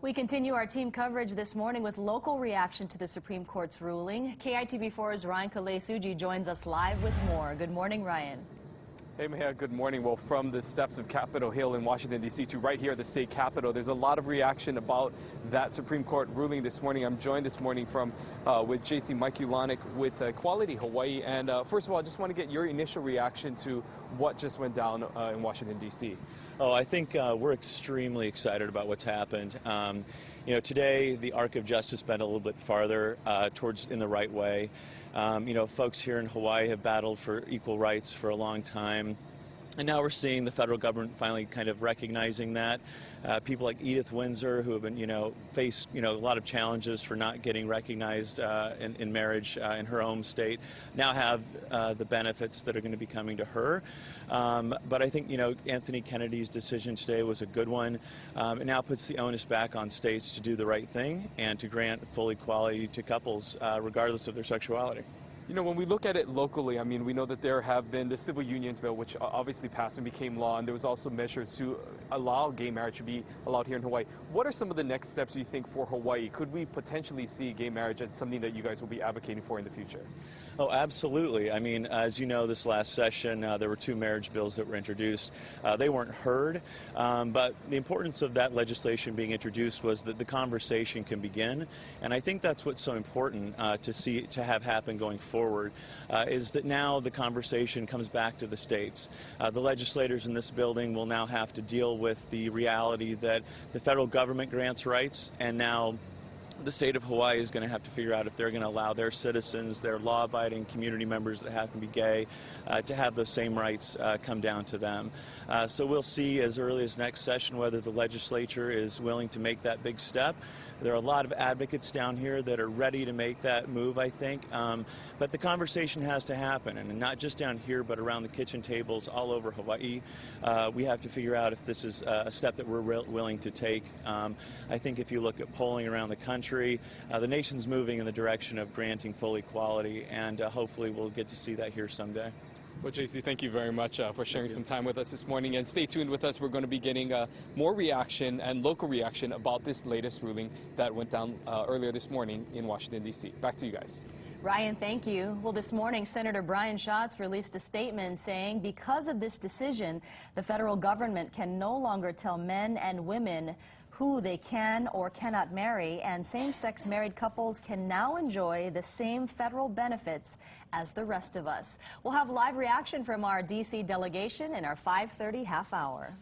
We continue our team coverage this morning with local reaction to the Supreme Court's ruling. KITV4's Ryan Kalei-Suji joins us live with more. Good morning, Ryan. Hey, Maya, good morning. Well, from the steps of Capitol Hill in Washington, D.C. to right here at the state capitol, there's a lot of reaction about that Supreme Court ruling this morning. I'm joined this morning with JC Mike Ulanic with Equality Hawaii. And first of all, I just want to get your initial reaction to what just went down in Washington, D.C. Oh, I think we're extremely excited about what's happened. You know, today the arc of justice bent a little bit farther in the right way. You know, folks here in Hawaii have battled for equal rights for a long time. And now we're seeing the federal government finally kind of recognizing that. People like Edith Windsor, who have been, faced, a lot of challenges for not getting recognized in marriage in her home state, now have the benefits that are going to be coming to her. But I think, Anthony Kennedy's decision today was a good one. It now puts the onus back on states to do the right thing and to grant full equality to couples, regardless of their sexuality. You know, when we look at it locally, I mean, we know that there have been the Civil Unions Bill, which obviously passed and became law, and there was also measures to allow gay marriage to be allowed here in Hawaii. What are some of the next steps you think for Hawaii? Could we potentially see gay marriage as something that you guys will be advocating for in the future? Oh, absolutely. I mean, as you know, this last session, there were 2 marriage bills that were introduced. They weren't heard, but the importance of that legislation being introduced was that the conversation can begin, and I think that's what's so important to have happen going forward, is that now the conversation comes back to the states. The legislators in this building will now have to deal with the reality that the federal government grants rights, and now the state of Hawaii is going to have to figure out if they're going to allow their citizens, their law-abiding community members that happen to be gay, to have those same rights come down to them. So we'll see as early as next session whether the legislature is willing to make that big step. There are a lot of advocates down here that are ready to make that move, I think. But the conversation has to happen, and not just down here, but around the kitchen tables all over Hawaii. We have to figure out if this is a step that we're willing to take. I think if you look at polling around the country, the nation's moving in the direction of granting full equality, and hopefully we'll get to see that here someday. Well, JC, thank you very much for sharing some time with us this morning, and stay tuned with us. We're going to be getting more reaction and local reaction about this latest ruling that went down earlier this morning in Washington, D.C. Back to you guys. Ryan, thank you. Well, this morning, Senator Brian Schatz released a statement saying because of this decision, the federal government can no longer tell men and women who they can or cannot marry, and same-sex married couples can now enjoy the same federal benefits as the rest of us. We'll have live reaction from our D.C. delegation in our 5:30 half hour.